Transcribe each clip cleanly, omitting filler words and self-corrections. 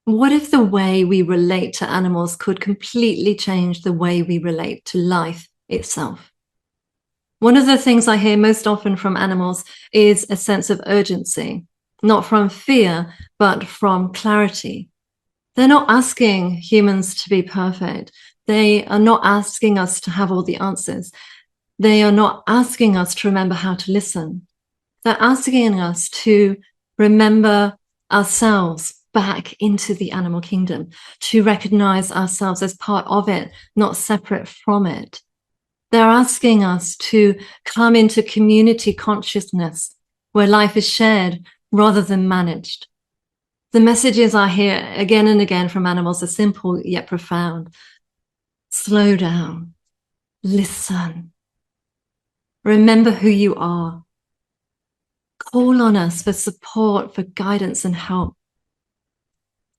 What if the way we relate to animals could completely change the way we relate to life itself? One of the things I hear most often from animals is a sense of urgency, not from fear, but from clarity. They're not asking humans to be perfect. They are not asking us to have all the answers. They are not asking us to remember how to listen. They're asking us to remember ourselves back into the animal kingdom, to recognize ourselves as part of it, not separate from it. They're asking us to come into community consciousness where life is shared rather than managed. The messages I hear again and again from animals are simple yet profound. Slow down, listen, remember who you are. Call on us for support, for guidance and help.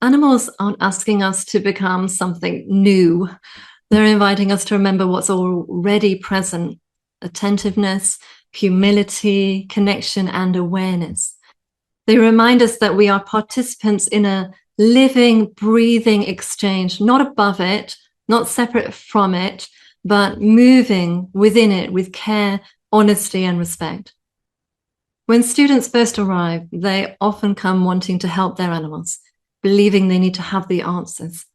Animals aren't asking us to become something new. They're inviting us to remember what's already present: attentiveness, humility, connection, and awareness. They remind us that we are participants in a living, breathing exchange, not above it, not separate from it, but moving within it with care, honesty, and respect. When students first arrive, they often come wanting to help their animals, believing they need to have the answers.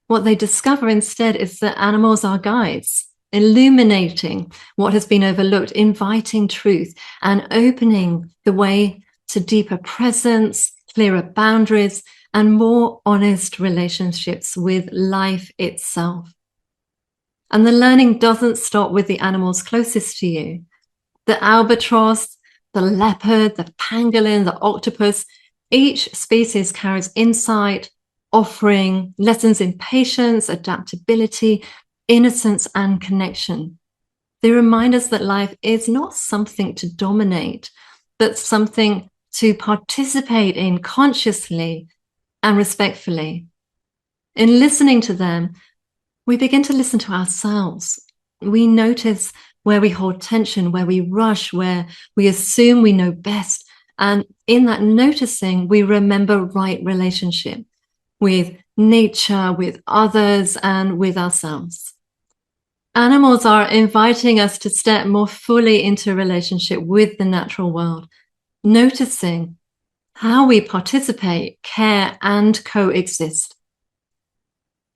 What they discover instead is that animals are guides, illuminating what has been overlooked, inviting truth, and opening the way to deeper presence, clearer boundaries, and more honest relationships with life itself. And the learning doesn't stop with the animals closest to you. The albatross, the leopard, the pangolin, the octopus, each species carries insight, offering lessons in patience, adaptability, innocence, and connection. They remind us that life is not something to dominate, but something to participate in consciously and respectfully. In listening to them, we begin to listen to ourselves. We notice where we hold tension, where we rush, where we assume we know best. And in that noticing, we remember right relationship with nature, with others, and with ourselves. Animals are inviting us to step more fully into relationship with the natural world, noticing how we participate, care, and coexist.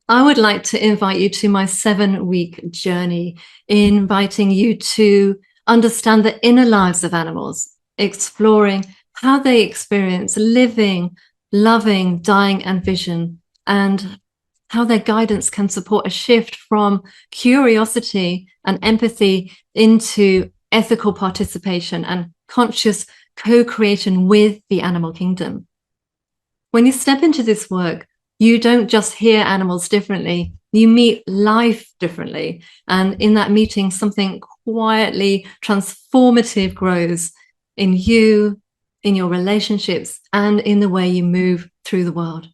I would like to invite you to my 7-week journey, inviting you to understand the inner lives of animals, exploring how they experience living, loving, dying, and vision, and how their guidance can support a shift from curiosity and empathy into ethical participation and conscious co-creation with the animal kingdom. When you step into this work, you don't just hear animals differently, you meet life differently. And in that meeting, something quietly transformative grows in you, in your relationships, and in the way you move through the world.